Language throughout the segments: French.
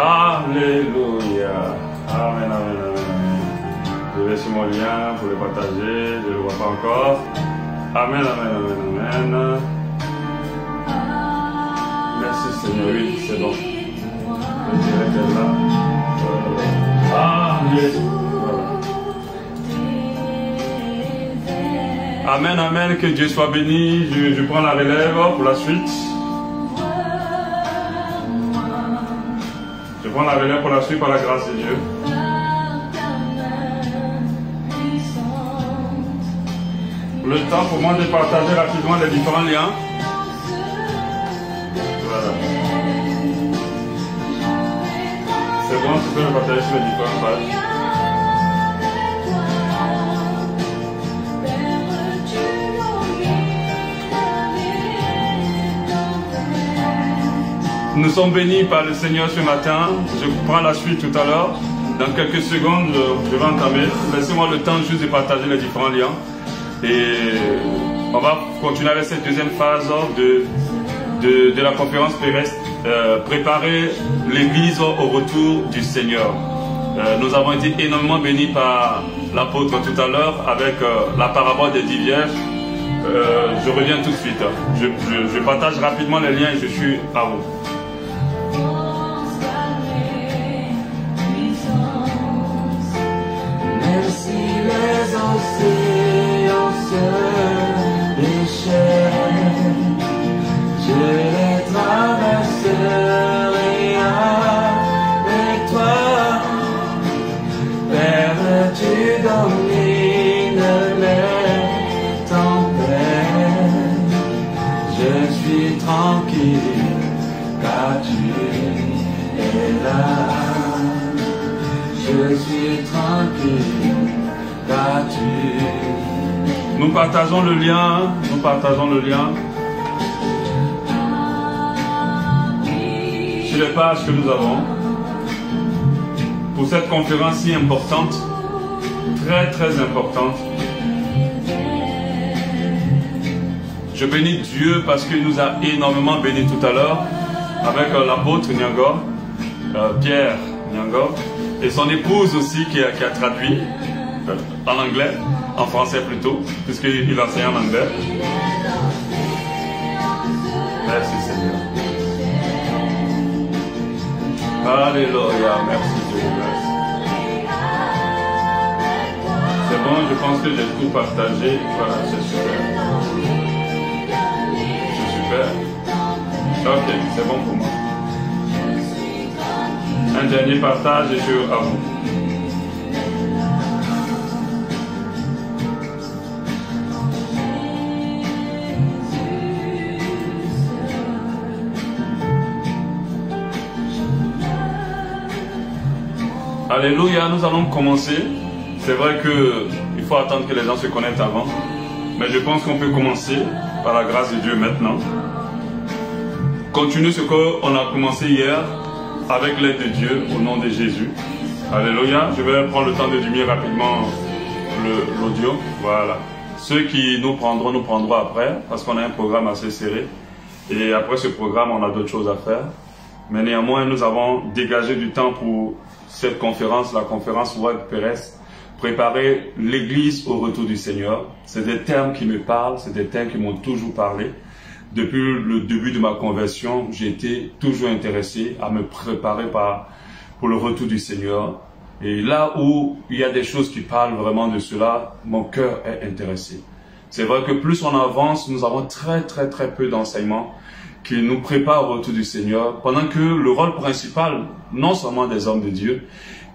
Alléluia. Amen, amen, amen. Je vais sur mon lien pour le partager. Je ne le vois pas encore. Amen, amen, amen, amen. Merci Seigneur. Oui, c'est bon. Je dirais qu'elle là. Alléluia. Amen, amen, que Dieu soit béni. Je prends la relève pour la suite. Je prends la relève pour la suite par la grâce de Dieu. Le temps pour moi de partager rapidement les différents liens. Voilà. C'est bon, tu peux le partager sur les différentes pages. Nous sommes bénis par le Seigneur ce matin. Je prends la suite tout à l'heure. Dans quelques secondes, je vais entamer. Laissez-moi le temps juste de partager les différents liens. Et on va continuer avec cette deuxième phase de la conférence terrestre. Préparer l'Église au retour du Seigneur. Nous avons été énormément bénis par l'apôtre tout à l'heure avec la parabole des 10 vierges. Je reviens tout de suite. Je partage rapidement les liens et je suis à vous. Si les océans se déchaînent, je les traverserai avec toi. Père, tu domines les tempêtes. Je suis tranquille car tu es là. Je suis tranquille car tu... Nous partageons le lien, sur les pages que nous avons pour cette conférence si importante, très très importante. Je bénis Dieu parce qu'il nous a énormément bénis tout à l'heure avec l'apôtre Nyangor, Pierre Nyangor, et son épouse aussi qui a traduit en anglais, en français plutôt, puisqu'il enseigne en anglais. Merci Seigneur. Alléluia, merci Dieu. C'est bon, je pense que j'ai tout partagé. Voilà, c'est super. C'est super. Ok, c'est bon pour moi. Un dernier partage et je suis à vous. Alléluia, nous allons commencer. C'est vrai qu'il faut attendre que les gens se connectent avant. Mais je pense qu'on peut commencer par la grâce de Dieu maintenant. Continuer ce qu'on a commencé hier avec l'aide de Dieu au nom de Jésus. Alléluia. Je vais prendre le temps de diminuer rapidement l'audio. Voilà. Ceux qui nous prendront après parce qu'on a un programme assez serré. Et après ce programme, on a d'autres choses à faire. Mais néanmoins, nous avons dégagé du temps pour cette conférence, la conférence Web Pérez, préparer l'Église au retour du Seigneur. C'est des termes qui me parlent, c'est des termes qui m'ont toujours parlé. Depuis le début de ma conversion, j'ai été toujours intéressé à me préparer pour le retour du Seigneur. Et là où il y a des choses qui parlent vraiment de cela, mon cœur est intéressé. C'est vrai que plus on avance, nous avons très peu d'enseignements qui nous préparent au retour du Seigneur, pendant que le rôle principal, non seulement des hommes de Dieu,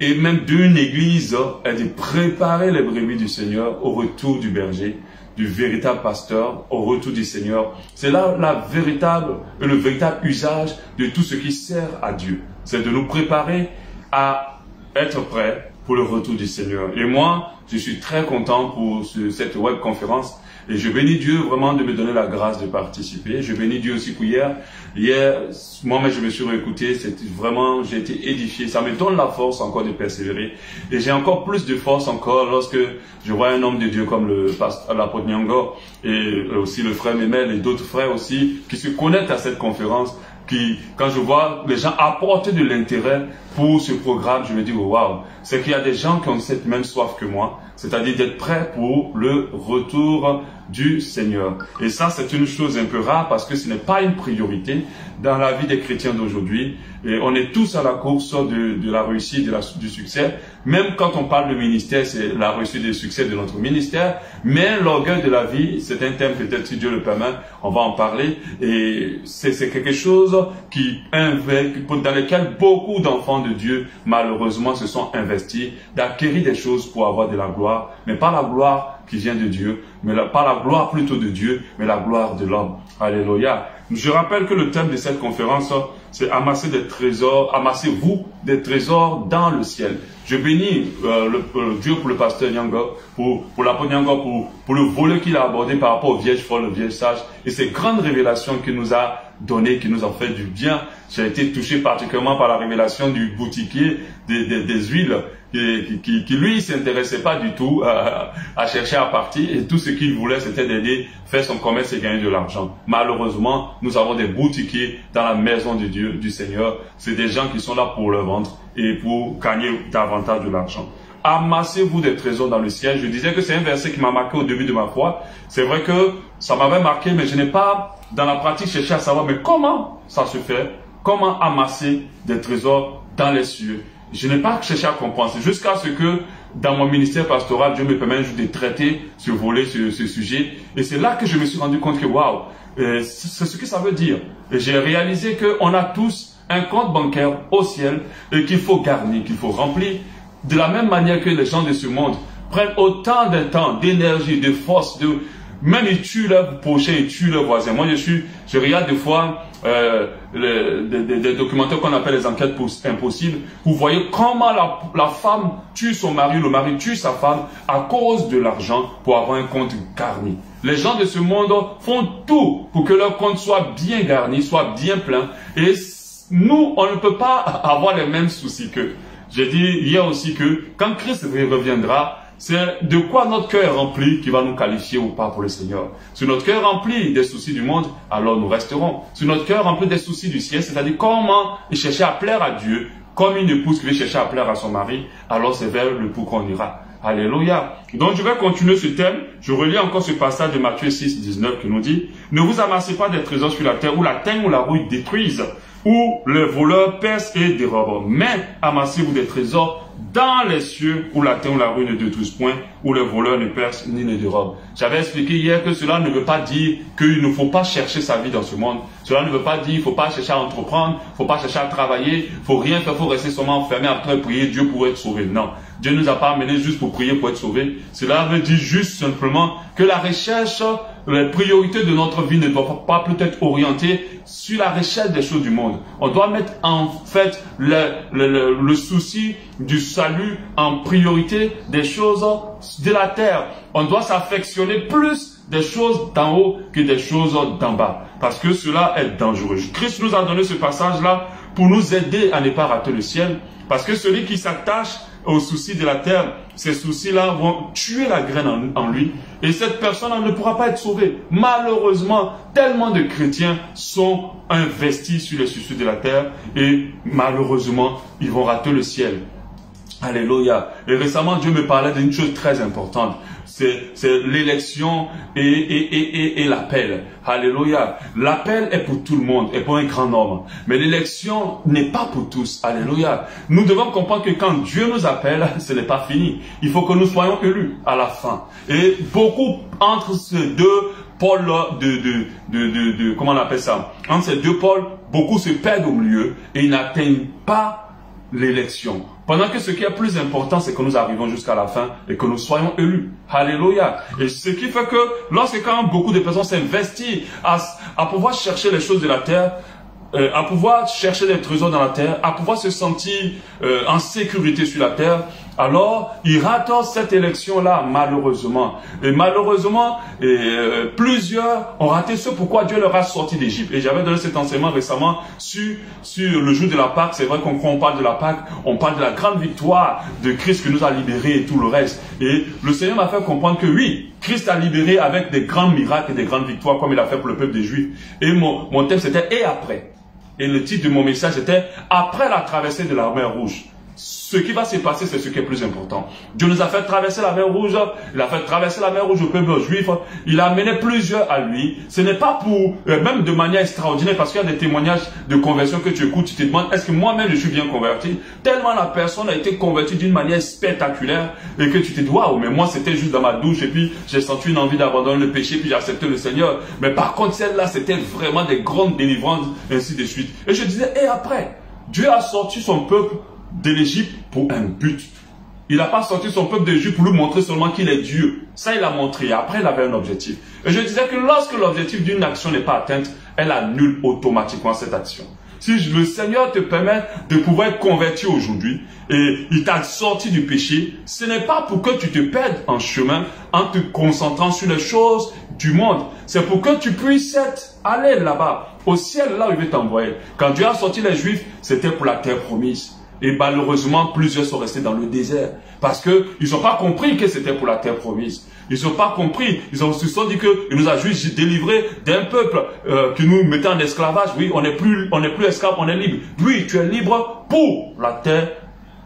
et même d'une église, est de préparer les brebis du Seigneur au retour du berger, du véritable pasteur, au retour du Seigneur. C'est là le véritable usage de tout ce qui sert à Dieu. C'est de nous préparer à être prêts pour le retour du Seigneur. Et moi, je suis très content pour cette web conférence. Et je bénis Dieu vraiment de me donner la grâce de participer. Je bénis Dieu aussi pour hier. Hier, moi-même, je me suis réécouté. Vraiment, j'ai été édifié. Ça me donne la force encore de persévérer. Et j'ai encore plus de force encore lorsque je vois un homme de Dieu comme l'apôtre Nyangor et aussi le frère Memel et d'autres frères aussi qui se connectent à cette conférence. quand je vois les gens apporter de l'intérêt pour ce programme, je me dis, oh, waouh, c'est qu'il y a des gens qui ont cette même soif que moi, c'est-à-dire d'être prêts pour le retour du Seigneur. Et ça, c'est une chose un peu rare parce que ce n'est pas une priorité dans la vie des chrétiens d'aujourd'hui. Et on est tous à la course de la réussite, du succès. Même quand on parle de ministère, c'est la réussite et le succès de notre ministère. Mais l'orgueil de la vie, c'est un thème peut-être, si Dieu le permet, on va en parler. Et c'est quelque chose dans lequel beaucoup d'enfants de Dieu, malheureusement, se sont investis d'acquérir des choses pour avoir de la gloire, mais pas la gloire qui vient de Dieu, pas la gloire plutôt de Dieu, mais la gloire de l'homme. Alléluia. Je rappelle que le thème de cette conférence, c'est amasser des trésors, amassez-vous des trésors dans le ciel. Je bénis Dieu pour le pasteur Nyanga, pour l'apôtre Nyanga, pour le volet qu'il a abordé par rapport aux vierges folles, aux vierges sages, et ces grandes révélations qu'il nous a données, qui nous ont fait du bien. J'ai été touché particulièrement par la révélation du boutiquier des huiles, qui lui s'intéressait pas du tout à chercher à partir, et tout ce qu'il voulait c'était d'aider, faire son commerce et gagner de l'argent. Malheureusement, nous avons des boutiquiers dans la maison de Dieu, du Seigneur. C'est des gens qui sont là pour le vendre et pour gagner davantage de l'argent. Amassez-vous des trésors dans le ciel. Je disais que c'est un verset qui m'a marqué au début de ma foi. C'est vrai que ça m'avait marqué, mais je n'ai pas, dans la pratique, cherché à savoir, mais comment ça se fait? Comment amasser des trésors dans les cieux? Je n'ai pas cherché à comprendre. C'est jusqu'à ce que, dans mon ministère pastoral, Dieu me permet de traiter ce volet, ce sujet. Et c'est là que je me suis rendu compte que, waouh, c'est ce que ça veut dire. Et j'ai réalisé qu'on a tous un compte bancaire au ciel et qu'il faut garnir, qu'il faut remplir. De la même manière que les gens de ce monde prennent autant de temps, d'énergie, de force, même ils tuent leur prochain, ils tuent leur voisin. Moi, je regarde des fois des documentaires qu'on appelle les enquêtes impossibles. Vous voyez comment la femme tue son mari, le mari tue sa femme à cause de l'argent pour avoir un compte garni. Les gens de ce monde font tout pour que leur compte soit bien garni, soit bien plein. Et nous, on ne peut pas avoir les mêmes soucis qu'eux. J'ai dit hier aussi que quand Christ reviendra, c'est de quoi notre cœur est rempli qui va nous qualifier ou pas pour le Seigneur. Si notre cœur est rempli des soucis du monde, alors nous resterons. Si notre cœur est rempli des soucis du ciel, c'est-à-dire comment chercher à plaire à Dieu, comme une épouse qui veut chercher à plaire à son mari, alors c'est vers le pour qu'on ira. Alléluia. Donc je vais continuer ce thème. Je relis encore ce passage de Matthieu 6, 19 qui nous dit « Ne vous amassez pas des trésors sur la terre où la teigne ou la rouille détruisent, où les voleurs percent et dérobent. Mais amassez-vous des trésors dans les cieux où la terre ou la rouille ne détruisent point, où les voleurs ne percent ni ne dérobent. » J'avais expliqué hier que cela ne veut pas dire qu'il ne faut pas chercher sa vie dans ce monde. Cela ne veut pas dire qu'il ne faut pas chercher à entreprendre, il ne faut pas chercher à travailler, il ne faut rien faire, il faut rester seulement enfermé après prier Dieu pour être sauvé. Non. Dieu ne nous a pas amenés juste pour prier pour être sauvé. Cela veut dire juste simplement que la recherche, les priorités de notre vie ne doivent pas peut-être orienter sur la recherche des choses du monde. On doit mettre en fait le souci du salut en priorité des choses de la terre. On doit s'affectionner plus des choses d'en haut que des choses d'en bas. Parce que cela est dangereux. Christ nous a donné ce passage-là pour nous aider à ne pas rater le ciel. Parce que celui qui s'attache aux soucis de la terre, ces soucis-là vont tuer la graine en lui. Et cette personne ne pourra pas être sauvée. Malheureusement, tellement de chrétiens sont investis sur les soucis de la terre. Et malheureusement, ils vont rater le ciel. Alléluia. Et récemment, Dieu me parlait d'une chose très importante. C'est l'élection et l'appel. Alléluia. L'appel est pour tout le monde et pour un grand nombre. Mais l'élection n'est pas pour tous. Alléluia. Nous devons comprendre que quand Dieu nous appelle, ce n'est pas fini. Il faut que nous soyons élus à la fin. Et beaucoup entre ces deux pôles comment on appelle ça? Entre ces deux pôles, beaucoup se perdent au milieu et ils n'atteignent pas l'élection. Pendant que ce qui est plus important, c'est que nous arrivons jusqu'à la fin et que nous soyons élus. Alléluia. Et ce qui fait que lorsque quand beaucoup de personnes s'investissent à pouvoir chercher les choses de la terre, à pouvoir chercher des trésors dans la terre, à pouvoir se sentir en sécurité sur la terre, alors ils ratent cette élection-là, malheureusement. Et malheureusement, plusieurs ont raté ce pourquoi Dieu leur a sorti d'Égypte. Et j'avais donné cet enseignement récemment sur le jour de la Pâque. C'est vrai qu'on parle de la Pâque, on parle de la grande victoire de Christ qui nous a libérés et tout le reste. Et le Seigneur m'a fait comprendre que oui, Christ a libéré avec des grands miracles et des grandes victoires comme il a fait pour le peuple des Juifs. Et mon thème c'était « Et après ». Et le titre de mon message était « Après la traversée de la mer Rouge ». Ce qui va se passer, c'est ce qui est plus important. Dieu nous a fait traverser la mer Rouge. Il a fait traverser la mer Rouge au peuple juif. Il a amené plusieurs à lui. Ce n'est pas pour, même de manière extraordinaire, parce qu'il y a des témoignages de conversion que tu écoutes, tu te demandes, est-ce que moi-même je suis bien converti? Tellement la personne a été convertie d'une manière spectaculaire et que tu te dis, waouh, mais moi c'était juste dans ma douche et puis j'ai senti une envie d'abandonner le péché puis j'ai accepté le Seigneur. Mais par contre, celle-là, c'était vraiment des grandes délivrances, ainsi de suite. Et je disais, et après, Dieu a sorti son peuple de l'Égypte pour un but. Il n'a pas sorti son peuple d'Égypte pour lui montrer seulement qu'il est Dieu. Ça, il a montré. Après, il avait un objectif. Et je disais que lorsque l'objectif d'une action n'est pas atteinte, elle annule automatiquement cette action. Si le Seigneur te permet de pouvoir être converti aujourd'hui et il t'a sorti du péché, ce n'est pas pour que tu te perdes en chemin en te concentrant sur les choses du monde. C'est pour que tu puisses aller là-bas, au ciel, là où il veut t'envoyer. Quand Dieu a sorti les Juifs, c'était pour la terre promise. Et malheureusement, plusieurs sont restés dans le désert. Parce qu'ils n'ont pas compris que c'était pour la terre promise. Ils n'ont pas compris. Ils se sont dit qu'il nous a juste délivrés d'un peuple qui nous mettait en esclavage. Oui, on n'est plus esclave, on est libre. Oui, tu es libre pour la terre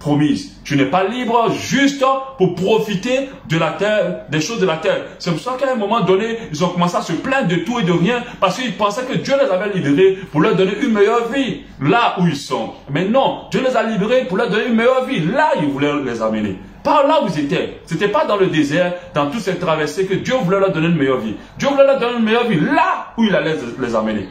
promise. Tu n'es pas libre juste pour profiter de la terre, des choses de la terre. C'est pour ça qu'à un moment donné, ils ont commencé à se plaindre de tout et de rien parce qu'ils pensaient que Dieu les avait libérés pour leur donner une meilleure vie là où ils sont. Mais non, Dieu les a libérés pour leur donner une meilleure vie là où il voulait les amener. Par là où ils étaient. C'était pas dans le désert, dans toutes ces traversées que Dieu voulait leur donner une meilleure vie. Dieu voulait leur donner une meilleure vie là où il allait les amener.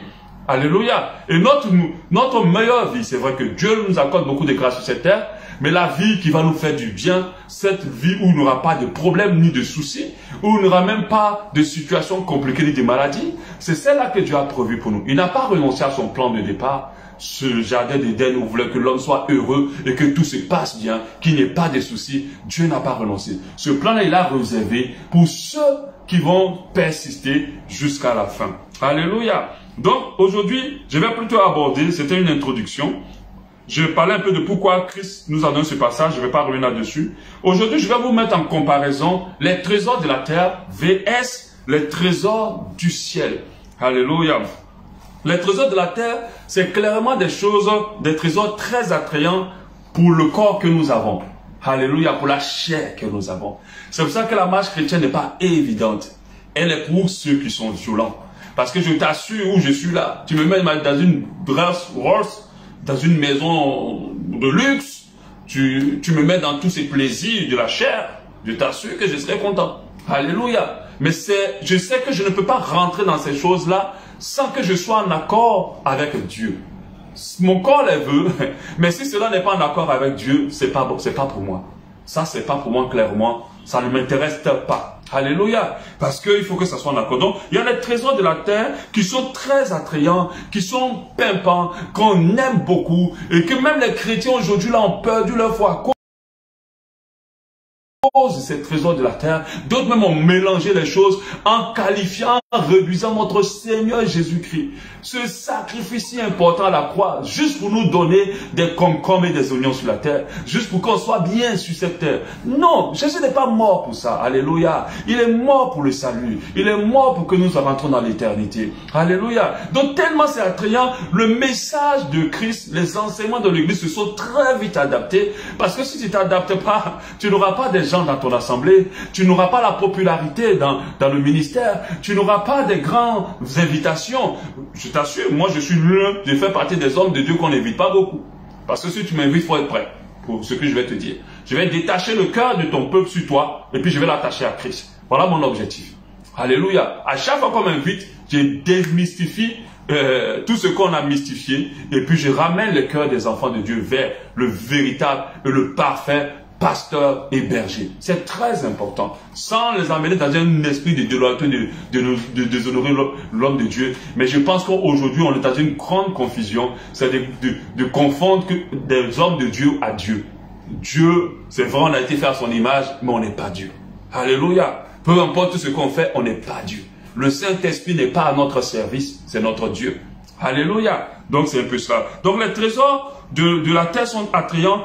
Alléluia. Et notre meilleure vie, c'est vrai que Dieu nous accorde beaucoup de grâce sur cette terre, mais la vie qui va nous faire du bien, cette vie où il n'y aura pas de problèmes ni de soucis, où il n'y aura même pas de situations compliquées ni de maladies, c'est celle-là que Dieu a prévue pour nous. Il n'a pas renoncé à son plan de départ, ce jardin d'Éden où il voulait que l'homme soit heureux et que tout se passe bien, qu'il n'y ait pas de soucis. Dieu n'a pas renoncé. Ce plan-là, il l'a réservé pour ceux qui vont persister jusqu'à la fin. Alléluia. Donc, aujourd'hui, je vais plutôt aborder, c'était une introduction. Je parlais un peu de pourquoi Christ nous a donné ce passage, je ne vais pas revenir là-dessus. Aujourd'hui, je vais vous mettre en comparaison les trésors de la terre vs les trésors du ciel. Alléluia. Les trésors de la terre, c'est clairement des choses, des trésors très attrayants pour le corps que nous avons. Alléluia, pour la chair que nous avons. C'est pour ça que la marche chrétienne n'est pas évidente. Elle est pour ceux qui sont violents. Parce que je t'assure où je suis là. Tu me mets dans une Rolls, dans une maison de luxe. Tu me mets dans tous ces plaisirs de la chair. Je t'assure que je serai content. Alléluia. Mais je sais que je ne peux pas rentrer dans ces choses-là sans que je sois en accord avec Dieu. Mon corps les veut, mais si cela n'est pas en accord avec Dieu, c'est pas pour moi. Ça, c'est pas pour moi clairement. Ça ne m'intéresse pas. Alléluia. Parce qu'il faut que ça soit en accord. Donc, il y a les trésors de la terre qui sont très attrayants, qui sont pimpants, qu'on aime beaucoup, et que même les chrétiens aujourd'hui là ont perdu leur foi. Ces trésors de la terre, d'autres même ont mélangé les choses en qualifiant, en réduisant notre Seigneur Jésus-Christ, ce sacrifice si important à la croix, juste pour nous donner des concombres et des oignons sur la terre, juste pour qu'on soit bien sur cette terre. Non, Jésus n'est pas mort pour ça. Alléluia. Il est mort pour le salut. Il est mort pour que nous rentrons dans l'éternité. Alléluia. Donc tellement c'est attrayant, le message de Christ, les enseignements de l'Église se sont très vite adaptés, parce que si tu ne t'adaptes pas, tu n'auras pas des gens dans ton assemblée, tu n'auras pas la popularité dans le ministère, tu n'auras pas des grandes invitations. Je t'assure, moi je fais partie des hommes de Dieu qu'on n'invite pas beaucoup. Parce que si tu m'invites, il faut être prêt pour ce que je vais te dire. Je vais détacher le cœur de ton peuple sur toi et puis je vais l'attacher à Christ. Voilà mon objectif. Alléluia. À chaque fois qu'on m'invite, je démystifie tout ce qu'on a mystifié et puis je ramène le cœur des enfants de Dieu vers le véritable et le parfait pasteur et berger. C'est très important. Sans les amener dans un esprit de déloyauté, de déshonorer l'homme de Dieu. Mais je pense qu'aujourd'hui, on est dans une grande confusion. C'est de confondre des hommes de Dieu à Dieu. Dieu, c'est vrai, on a été fait à son image, mais on n'est pas Dieu. Alléluia. Peu importe ce qu'on fait, on n'est pas Dieu. Le Saint-Esprit n'est pas à notre service, c'est notre Dieu. Alléluia. Donc c'est un peu ça. Donc les trésors de la terre sont attrayants,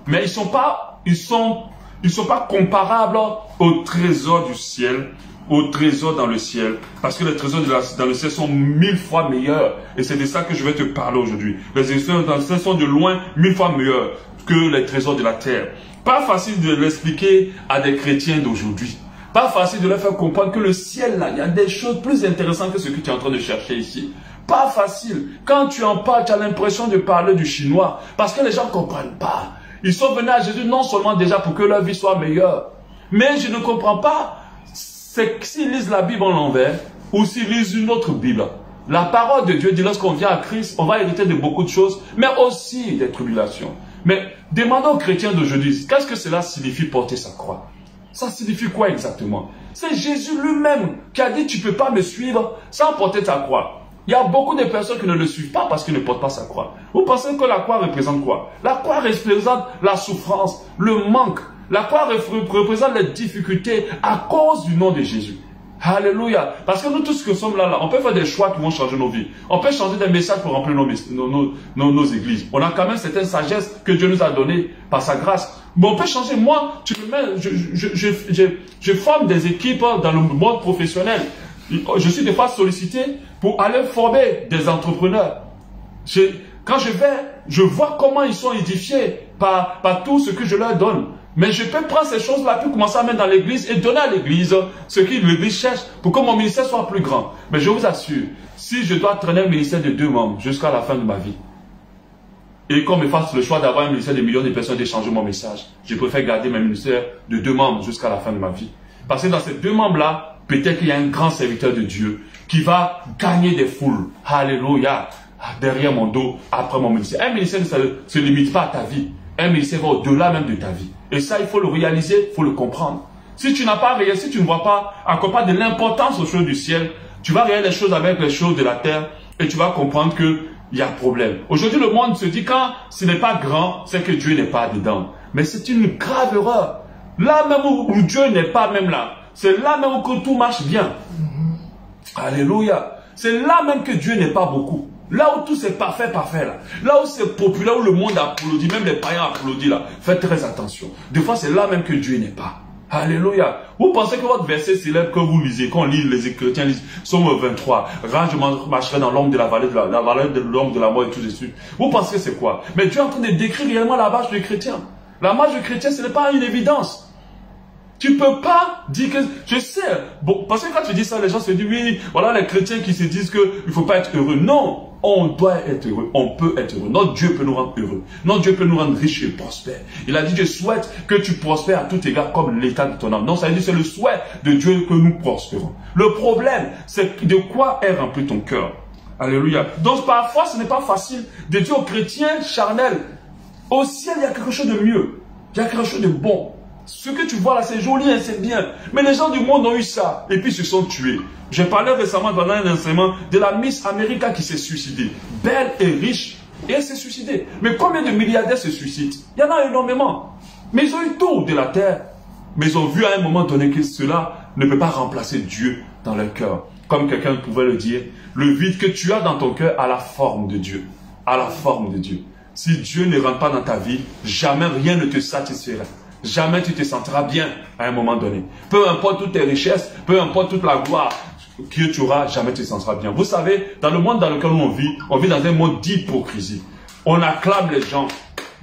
mais ils sont pas comparables aux trésors du ciel, au trésor dans le ciel, parce que les trésors dans le ciel sont 1000 fois meilleurs. Et c'est de ça que je vais te parler aujourd'hui. Les trésors dans le ciel sont de loin 1000 fois meilleurs que les trésors de la terre. Pas facile de l'expliquer à des chrétiens d'aujourd'hui. Pas facile de leur faire comprendre que le ciel, là, il y a des choses plus intéressantes que ce que tu es en train de chercher ici. Pas facile. Quand tu en parles, tu as l'impression de parler du chinois. Parce que les gens ne comprennent pas. Ils sont venus à Jésus non seulement déjà pour que leur vie soit meilleure. Mais je ne comprends pas. C'est que s'ils lisent la Bible en l'envers, ou s'ils lisent une autre Bible. La parole de Dieu dit, lorsqu'on vient à Christ, on va hériter de beaucoup de choses, mais aussi des tribulations. Mais demandons aux chrétiens d'aujourd'hui, qu'est-ce que cela signifie porter sa croix? Ça signifie quoi exactement? C'est Jésus lui-même qui a dit, tu ne peux pas me suivre sans porter ta croix. Il y a beaucoup de personnes qui ne le suivent pas parce qu'ils ne portent pas sa croix. Vous pensez que la croix représente quoi? La croix représente la souffrance, le manque. La croix représente les difficultés à cause du nom de Jésus. Alléluia. Parce que nous tous qui sommes là, on peut faire des choix qui vont changer nos vies. On peut changer des messages pour remplir nos églises. On a quand même certaines sagesses que Dieu nous a données par sa grâce. Mais on peut changer. Moi, tu me mets, je forme des équipes dans le monde professionnel. Je suis des fois sollicité pour aller former des entrepreneurs. Quand je vais, je vois comment ils sont édifiés par tout ce que je leur donne. Mais je peux prendre ces choses-là, puis commencer à mettre dans l'église et donner à l'église ce que l'église cherche pour que mon ministère soit plus grand. Mais je vous assure, si je dois traîner un ministère de 2 membres jusqu'à la fin de ma vie, et qu'on me fasse le choix d'avoir un ministère de millions de personnes d'échanger mon message, je préfère garder mon ministère de 2 membres jusqu'à la fin de ma vie. Parce que dans ces 2 membres-là, peut-être qu'il y a un grand serviteur de Dieu qui va gagner des foules. Alléluia. Derrière mon dos, après mon ministère. Un ministère ne se limite pas à ta vie. Un ministère va au-delà même de ta vie. Et ça, il faut le réaliser, il faut le comprendre. Si tu n'as pas réalisé, si tu ne vois pas encore pas de l'importance aux choses du ciel, tu vas regarder les choses avec les choses de la terre et tu vas comprendre qu'il y a problème. Aujourd'hui, le monde se dit quand ce n'est pas grand, c'est que Dieu n'est pas dedans. Mais c'est une grave erreur. Là même où Dieu n'est pas même là, c'est là même où tout marche bien. Alléluia. C'est là même que Dieu n'est pas beaucoup. Là où tout c'est parfait, parfait là. Là où c'est populaire, où le monde applaudit, même les païens applaudissent là. Faites très attention. Des fois c'est là même que Dieu n'est pas. Alléluia. Vous pensez que votre verset célèbre que vous lisez, quand on lit, les chrétiens lisent, Somme 23, rage, je marcherai dans l'ombre de la vallée de l'ombre de la mort et tout de suite. Vous pensez que c'est quoi? Mais Dieu est en train de décrire réellement la marche du chrétien. La marche du chrétien, ce n'est pas une évidence. Tu ne peux pas dire que... Je sais, bon, parce que quand tu dis ça, les gens se disent, oui, voilà les chrétiens qui se disent qu'il ne faut pas être heureux. Non, on doit être heureux, on peut être heureux. Notre Dieu peut nous rendre heureux. Notre Dieu peut nous rendre riches et prospères. Il a dit, je souhaite que tu prospères à tout égard comme l'état de ton âme. Non, ça veut dire c'est le souhait de Dieu que nous prospérons. Le problème, c'est de quoi est rempli ton cœur. Alléluia. Donc parfois, ce n'est pas facile de dire aux chrétiens charnels, au ciel, il y a quelque chose de mieux. Il y a quelque chose de bon. Ce que tu vois là, c'est joli, hein, c'est bien. Mais les gens du monde ont eu ça. Et puis ils se sont tués. J'ai parlé récemment pendant un enseignement de la Miss America qui s'est suicidée. Belle et riche. Et elle s'est suicidée. Mais combien de milliardaires se suicident? Il y en a énormément. Mais ils ont eu tout de la terre. Mais ils ont vu à un moment donné que cela ne peut pas remplacer Dieu dans leur cœur. Comme quelqu'un pouvait le dire, le vide que tu as dans ton cœur a la forme de Dieu. A la forme de Dieu. Si Dieu ne rentre pas dans ta vie, jamais rien ne te satisfera. Jamais tu te sentiras bien à un moment donné. Peu importe toutes tes richesses, peu importe toute la gloire que tu auras, jamais tu te sentiras bien. Vous savez, dans le monde dans lequel on vit dans un monde d'hypocrisie. On acclame les gens,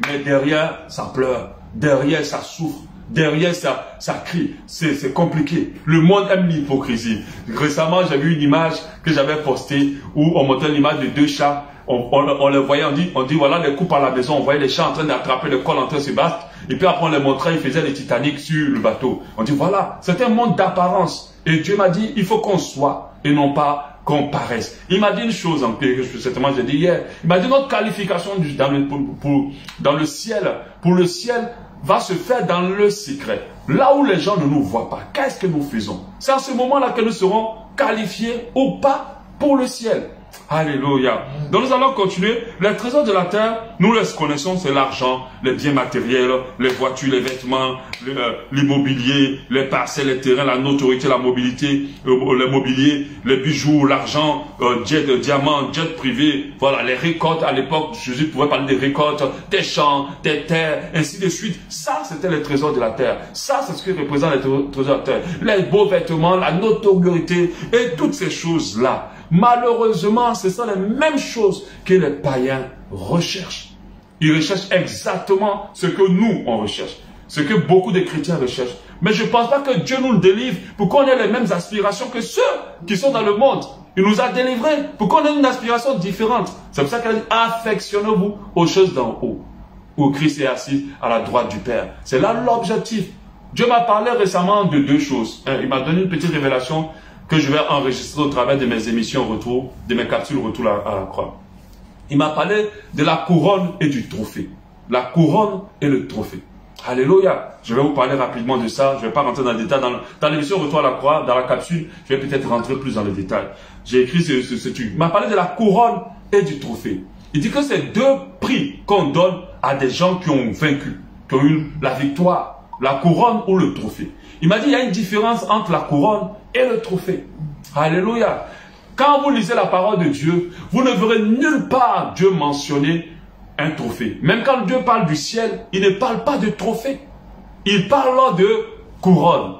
mais derrière, ça pleure. Derrière, ça souffre. Derrière, ça crie. C'est compliqué. Le monde aime l'hypocrisie. Récemment, j'ai vu une image que j'avais postée où on montrait l'image de 2 chats. On les voyait, on dit voilà les couples à la maison. On voyait les chats en train d'attraper le col, en train de se battre. Et puis après, on les montrait, ils faisaient les Titanic sur le bateau. On dit voilà, c'est un monde d'apparence. Et Dieu m'a dit, il faut qu'on soit et non pas qu'on paraisse. Il m'a dit une chose, que certainement j'ai dit hier. Il m'a dit notre qualification dans le ciel, pour le ciel, va se faire dans le secret. Là où les gens ne nous voient pas, qu'est-ce que nous faisons? C'est à ce moment-là que nous serons qualifiés ou pas pour le ciel. Alléluia. Donc nous allons continuer. Les trésors de la terre, nous les connaissons, c'est l'argent, les biens matériels, les voitures, les vêtements, l'immobilier, les parcelles, les terrains, la notoriété, la mobilité, le mobilier, les bijoux, l'argent, jet de diamants, jet privé, voilà, les récoltes. À l'époque, Jésus pouvait parler des récoltes, des champs, des terres, ainsi de suite. Ça, c'était les trésors de la terre. Ça, c'est ce que représentent les trésors de la terre. Les beaux vêtements, la notoriété et toutes ces choses-là. Malheureusement, ce sont les mêmes choses que les païens recherchent. Ils recherchent exactement ce que nous, on recherche. Ce que beaucoup de chrétiens recherchent. Mais je ne pense pas que Dieu nous délivre pour qu'on ait les mêmes aspirations que ceux qui sont dans le monde. Il nous a délivrés pour qu'on ait une aspiration différente. C'est pour ça qu'il a dit, affectionnez-vous aux choses d'en haut, où Christ est assis à la droite du Père. C'est là l'objectif. Dieu m'a parlé récemment de deux choses. Il m'a donné une petite révélation que je vais enregistrer au travers de mes émissions retour, de mes capsules retour à la croix. Il m'a parlé de la couronne et du trophée. La couronne et le trophée. Alléluia. Je vais vous parler rapidement de ça. Je ne vais pas rentrer dans le détail. Dans l'émission retour à la croix, dans la capsule, je vais peut-être rentrer plus dans le détail. J'ai écrit ce truc. Il m'a parlé de la couronne et du trophée. Il dit que c'est deux prix qu'on donne à des gens qui ont vaincu, qui ont eu la victoire. La couronne ou le trophée. Il m'a dit il y a une différence entre la couronne et le trophée. Alléluia. Quand vous lisez la parole de Dieu, vous ne verrez nulle part Dieu mentionner un trophée. Même quand Dieu parle du ciel, il ne parle pas de trophée. Il parle de couronne.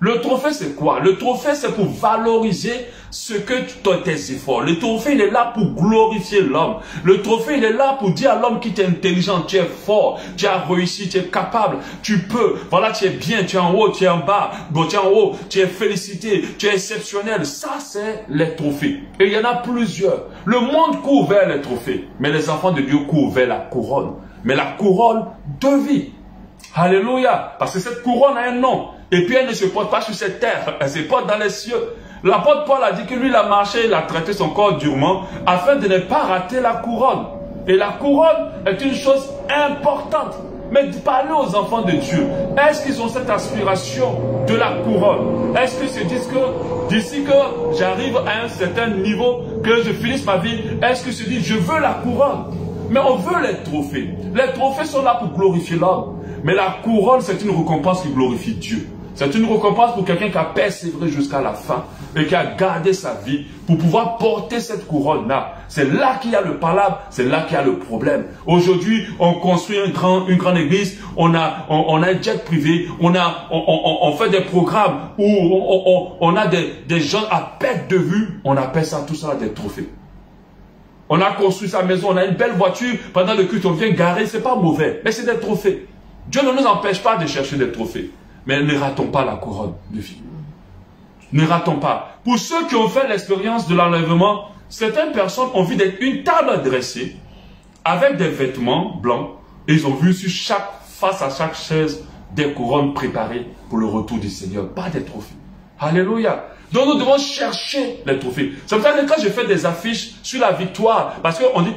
Le trophée, c'est quoi? Le trophée, c'est pour valoriser ce que tes efforts. Le trophée, il est là pour glorifier l'homme. Le trophée, il est là pour dire à l'homme qui est intelligent, tu es fort, tu as réussi, tu es capable, tu peux. Voilà, tu es bien, tu es en haut, tu es en bas. Bon, tu es en haut, tu es félicité, tu es exceptionnel. Ça, c'est les trophées. Et il y en a plusieurs. Le monde court vers les trophées, mais les enfants de Dieu courent vers la couronne. Mais la couronne de vie. Alléluia. Parce que cette couronne a un nom. Et puis elle ne se porte pas sur cette terre, elle se porte dans les cieux. L'apôtre Paul a dit que lui, il a marché, il a traité son corps durement, afin de ne pas rater la couronne. Et la couronne est une chose importante. Mais parlez aux enfants de Dieu. Est-ce qu'ils ont cette aspiration de la couronne? Est-ce qu'ils se disent que d'ici que j'arrive à un certain niveau, que je finisse ma vie, est-ce qu'ils se disent je veux la couronne? Mais on veut les trophées. Les trophées sont là pour glorifier l'homme. Mais la couronne, c'est une récompense qui glorifie Dieu. C'est une récompense pour quelqu'un qui a persévéré jusqu'à la fin et qui a gardé sa vie pour pouvoir porter cette couronne-là. C'est là qu'il y a le palabre, c'est là qu'il y a le problème. Aujourd'hui, on construit une grande église, on a un jet privé, on fait des programmes où on a des gens à perte de vue. On appelle ça tout ça des trophées. On a construit sa maison, on a une belle voiture, pendant le culte on vient garer, c'est pas mauvais, mais c'est des trophées. Dieu ne nous empêche pas de chercher des trophées. Mais ne ratons pas la couronne de vie. Ne ratons pas. Pour ceux qui ont fait l'expérience de l'enlèvement, certaines personnes ont vu une table dressée avec des vêtements blancs et ils ont vu face à chaque chaise des couronnes préparées pour le retour du Seigneur. Pas des trophées. Alléluia. Donc nous devons chercher les trophées. C'est pour ça que quand je fais des affiches sur la victoire, parce qu'on dit,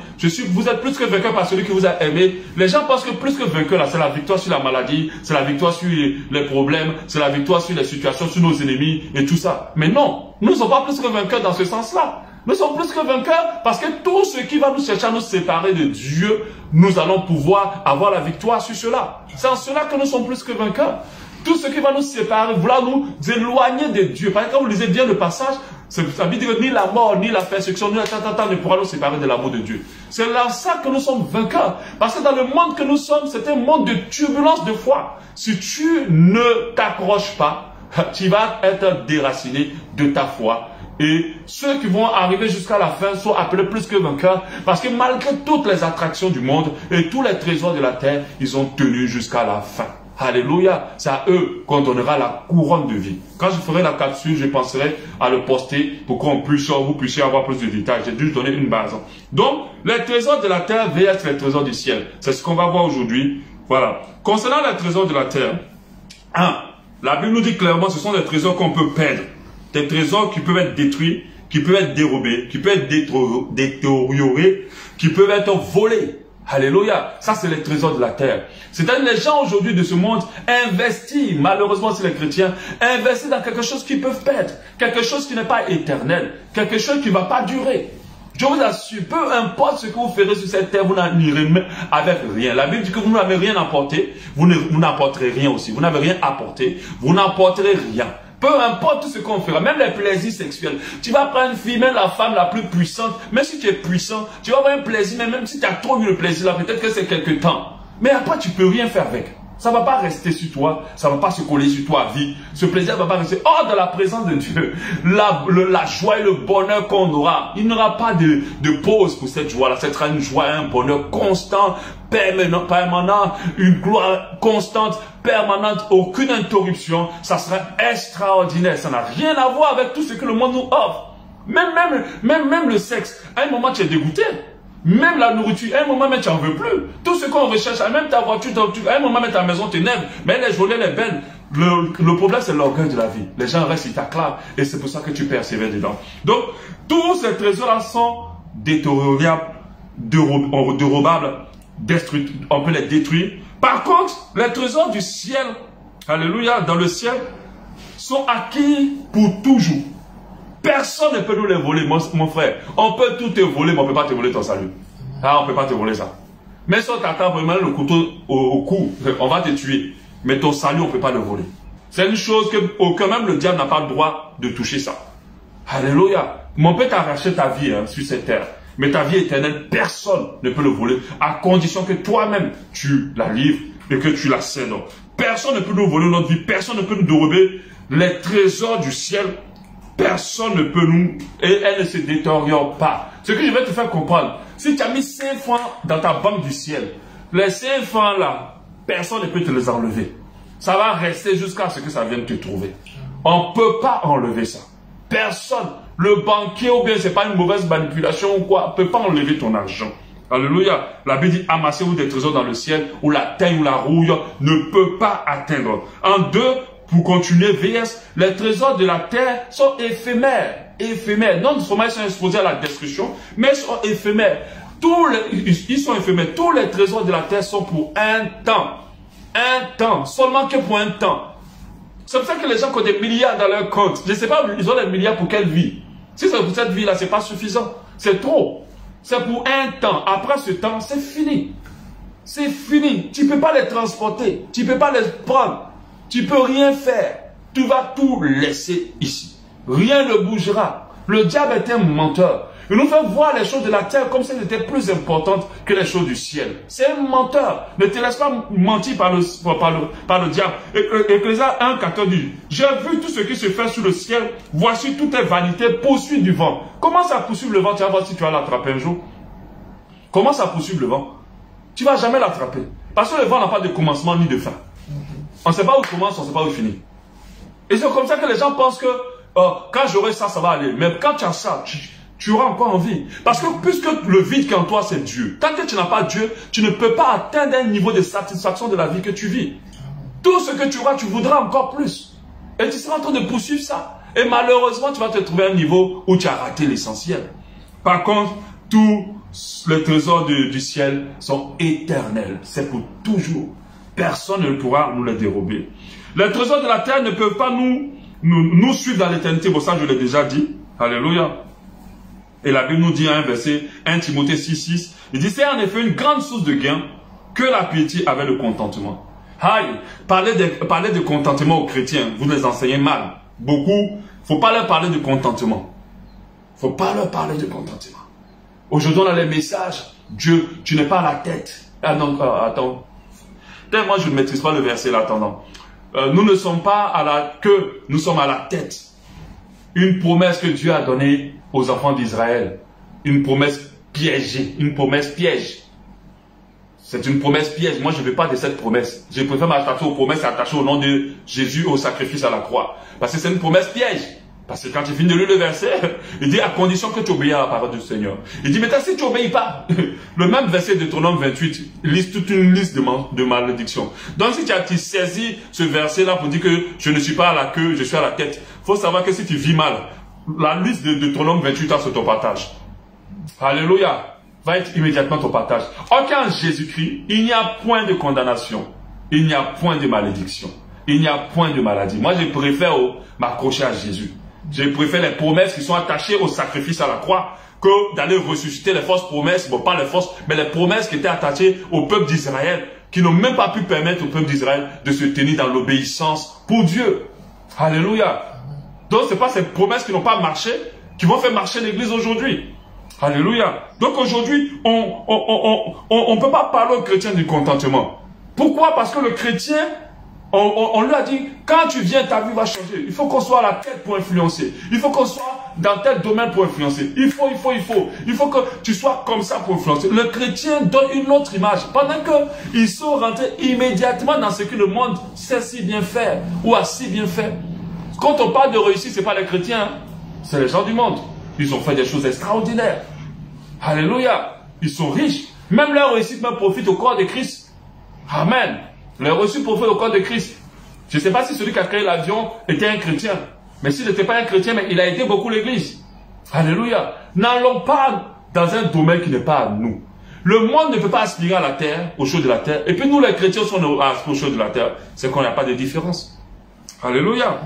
vous êtes plus que vainqueur par celui qui vous a aimé. Les gens pensent que plus que vainqueur, là, c'est la victoire sur la maladie, c'est la victoire sur les problèmes, c'est la victoire sur les situations, sur nos ennemis et tout ça. Mais non, nous ne sommes pas plus que vainqueurs dans ce sens-là. Nous sommes plus que vainqueurs parce que tout ce qui va nous chercher à nous séparer de Dieu, nous allons pouvoir avoir la victoire sur cela. C'est en cela que nous sommes plus que vainqueurs. Tout ce qui va nous séparer, vouloir nous éloigner de Dieu. Par exemple, quand vous lisez bien le passage, ça veut dire que ni la mort, ni la persécution, ni la ne pourra nous séparer de l'amour de Dieu. C'est là ça que nous sommes vainqueurs. Parce que dans le monde que nous sommes, c'est un monde de turbulence de foi. Si tu ne t'accroches pas, tu vas être déraciné de ta foi. Et ceux qui vont arriver jusqu'à la fin sont appelés plus que vainqueurs. Parce que malgré toutes les attractions du monde et tous les trésors de la terre, ils ont tenu jusqu'à la fin. Alléluia, c'est à eux qu'on donnera la couronne de vie. Quand je ferai la capsule, je penserai à le poster pour qu'on puisse, vous puissiez avoir plus de détails. J'ai dû donner une base. Donc, les trésors de la terre versus les trésors du ciel. C'est ce qu'on va voir aujourd'hui. Voilà. Concernant les trésors de la terre, la Bible nous dit clairement, ce sont des trésors qu'on peut perdre. Des trésors qui peuvent être détruits, qui peuvent être dérobés, qui peuvent être détériorés, qui peuvent être volés. Alléluia, ça c'est les trésors de la terre. C'est-à-dire les gens aujourd'hui de ce monde investissent, malheureusement c'est les chrétiens, investissent dans quelque chose qu'ils peuvent perdre, quelque chose qui n'est pas éternel, quelque chose qui ne va pas durer. Je vous assure, peu importe ce que vous ferez sur cette terre, vous n'en irez avec rien. La Bible dit que vous n'avez rien apporté, vous n'apporterez rien aussi. Vous n'avez rien apporté, vous n'apporterez rien. Peu importe tout ce qu'on fera, même les plaisirs sexuels. Tu vas prendre une fille, même la femme la plus puissante, même si tu es puissant, tu vas avoir un plaisir, mais même si tu as trop eu le plaisir là, peut-être que c'est quelque temps. Mais après, tu peux rien faire avec. Ça ne va pas rester sur toi, ça ne va pas se coller sur toi à vie. Ce plaisir ne va pas rester hors de la présence de Dieu. La joie et le bonheur qu'on aura, il n'y aura pas de pause pour cette joie-là. Ce sera une joie, un bonheur constant, permanent, une gloire constante, permanente, aucune interruption. Ça sera extraordinaire. Ça n'a rien à voir avec tout ce que le monde nous offre. Même le sexe. À un moment, tu es dégoûté. Même la nourriture, à un moment, même tu n'en veux plus. Tout ce qu'on recherche, même ta voiture, à un moment, même ta maison t'énerve. Mais elle est jolie, elle est belle. Le problème, c'est l'orgueil de la vie. Les gens restent, ils t'acclament. Et c'est pour ça que tu persévères dedans. Donc, tous ces trésors-là sont détériorables, dérobables, on peut les détruire. Par contre, les trésors du ciel, alléluia, dans le ciel, sont acquis pour toujours. Personne ne peut nous les voler, mon frère. On peut tout te voler, mais on ne peut pas te voler ton salut. Ah, on ne peut pas te voler ça. Mais si on t'attend pour mettre le couteau au cou, on va te tuer. Mais ton salut, on ne peut pas le voler. C'est une chose que même le diable n'a pas le droit de toucher ça. Alléluia. Mais on peut t'arracher ta vie sur cette terre. Mais ta vie éternelle, personne ne peut le voler. À condition que toi-même, tu la livres et que tu la cèdes. Personne ne peut nous voler notre vie. Personne ne peut nous dérober les trésors du ciel. Personne ne peut nous... Et elle ne se détériore pas. Ce que je vais te faire comprendre, si tu as mis 5 francs dans ta banque du ciel, les 5 francs là, personne ne peut te les enlever. Ça va rester jusqu'à ce que ça vienne te trouver. On ne peut pas enlever ça. Personne. Le banquier ou bien c'est pas une mauvaise manipulation ou quoi, ne peut pas enlever ton argent. Alléluia. La Bible dit, amassez-vous des trésors dans le ciel où la teigne ou la rouille ne peut pas atteindre. En deux, pour continuer, VS, les trésors de la terre sont éphémères. Éphémères. Non seulement ils sont exposés à la destruction, mais ils sont éphémères. Ils sont éphémères. Tous les trésors de la terre sont pour un temps. Un temps. Seulement que pour un temps. C'est pour ça que les gens qui ont des milliards dans leur compte, je ne sais pas, ils ont des milliards pour quelle vie? Si c'est pour cette vie-là, ce n'est pas suffisant. C'est trop. C'est pour un temps. Après ce temps, c'est fini. C'est fini. Tu ne peux pas les transporter. Tu ne peux pas les prendre. Tu ne peux rien faire. Tu vas tout laisser ici. Rien ne bougera. Le diable est un menteur. Il nous fait voir les choses de la terre comme si elles étaient plus importantes que les choses du ciel. C'est un menteur. Ne te laisse pas mentir par le diable. Ecclésiaste 1,14 dit, j'ai vu tout ce qui se fait sous le ciel. Voici toute vanité poursuit du vent. Comment ça poursuit le vent? Tu vas voir si tu vas l'attraper un jour. Comment ça poursuit le vent? Tu ne vas jamais l'attraper. Parce que le vent n'a pas de commencement ni de fin. On ne sait pas où commence, on ne sait pas où finit. Et c'est comme ça que les gens pensent que quand j'aurai ça, ça va aller. Mais quand tu as ça, tu auras encore envie. Parce que puisque le vide qui est en toi, c'est Dieu. Tant que tu n'as pas Dieu, tu ne peux pas atteindre un niveau de satisfaction de la vie que tu vis. Tout ce que tu auras, tu voudras encore plus. Et tu seras en train de poursuivre ça. Et malheureusement, tu vas te trouver à un niveau où tu as raté l'essentiel. Par contre, tous les trésors du ciel sont éternels. C'est pour toujours. Personne ne pourra nous les dérober. Les trésors de la terre ne peuvent pas nous suivre dans l'éternité. Bon, ça, je l'ai déjà dit. Alléluia. Et la Bible nous dit un verset, 1 Timothée 6,6, il dit, c'est en effet une grande source de gain que la piété avait le contentement. Aïe, parler de contentement aux chrétiens, vous les enseignez mal. Beaucoup, il ne faut pas leur parler de contentement. Il ne faut pas leur parler de contentement. Aujourd'hui, on a les messages, Dieu, tu n'es pas à la tête. Ah non, attends. Moi, je ne maîtrise pas le verset là, attendant. Nous ne sommes pas à la queue, nous sommes à la tête. Une promesse que Dieu a donnée aux enfants d'Israël. Une promesse piégée, une promesse piège. C'est une promesse piège. Moi, je ne veux pas de cette promesse. Je préfère m'attacher aux promesses attachées au nom de Jésus au sacrifice à la croix. Parce que c'est une promesse piège. Parce que quand tu finis de lire le verset, il dit à condition que tu obéis à la parole du Seigneur. Il dit, mais si tu n'obéis pas, le même verset de Deutéronome 28 liste toute une liste de malédictions. Donc si tu as saisi ce verset-là pour dire que je ne suis pas à la queue, je suis à la tête, il faut savoir que si tu vis mal, la liste de Deutéronome 28 sur ton partage. Alléluia. Va être immédiatement ton partage. En Jésus-Christ, il n'y a point de condamnation. Il n'y a point de malédiction. Il n'y a point de maladie. Moi, je préfère m'accrocher à Jésus. Je préfère les promesses qui sont attachées au sacrifice à la croix que d'aller ressusciter les fausses promesses, bon pas les fausses, mais les promesses qui étaient attachées au peuple d'Israël, qui n'ont même pas pu permettre au peuple d'Israël de se tenir dans l'obéissance pour Dieu. Alléluia. Donc ce n'est pas ces promesses qui n'ont pas marché, qui vont faire marcher l'église aujourd'hui. Alléluia. Donc aujourd'hui, on ne peut pas parler aux chrétiens du contentement. Pourquoi? Parce que le chrétien, on lui a dit, quand tu viens, ta vie va changer. Il faut qu'on soit à la tête pour influencer. Il faut qu'on soit dans tel domaine pour influencer. Il faut que tu sois comme ça pour influencer. Le chrétien donne une autre image. Pendant qu'ils sont rentrés immédiatement dans ce que le monde sait si bien faire ou a si bien fait. Quand on parle de réussite, ce n'est pas les chrétiens, c'est les gens du monde. Ils ont fait des choses extraordinaires. Alléluia. Ils sont riches. Même leur réussite même profite au corps de Christ. Amen. Leur réussite profite au corps de Christ. Je ne sais pas si celui qui a créé l'avion était un chrétien. Mais s'il n'était pas un chrétien, mais il a aidé beaucoup l'église. Alléluia. N'allons pas dans un domaine qui n'est pas à nous. Le monde ne peut pas aspirer à la terre, aux choses de la terre. Et puis nous, les chrétiens, sont aux choses de la terre. C'est qu'on n'a pas de différence. Alléluia.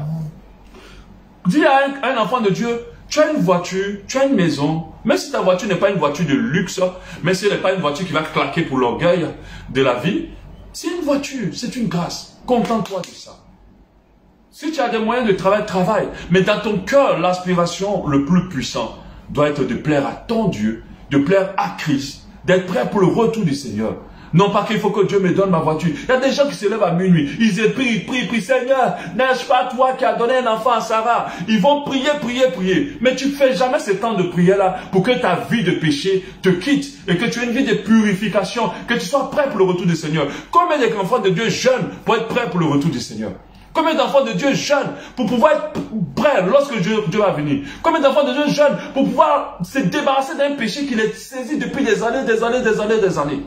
Dis à un enfant de Dieu, tu as une voiture, tu as une maison, même si ta voiture n'est pas une voiture de luxe, mais si elle n'est pas une voiture qui va claquer pour l'orgueil de la vie, c'est une voiture, c'est une grâce. Contente-toi de ça. Si tu as des moyens de travail, travaille. Mais dans ton cœur, l'aspiration le plus puissant doit être de plaire à ton Dieu, de plaire à Christ, d'être prêt pour le retour du Seigneur. Non pas qu'il faut que Dieu me donne ma voiture. Il y a des gens qui se lèvent à minuit. Ils prient, Seigneur, n'est-ce pas toi qui as donné un enfant à Sarah? Ils vont prier. Mais tu ne fais jamais ce temps de prière-là pour que ta vie de péché te quitte et que tu aies une vie de purification, que tu sois prêt pour le retour du Seigneur. Combien d'enfants de Dieu jeûnent pour être prêts pour le retour du Seigneur? Combien d'enfants de Dieu jeûnent pour pouvoir être prêts lorsque Dieu va venir? Combien d'enfants de Dieu jeûnent pour pouvoir se débarrasser d'un péché qui les saisit depuis des années?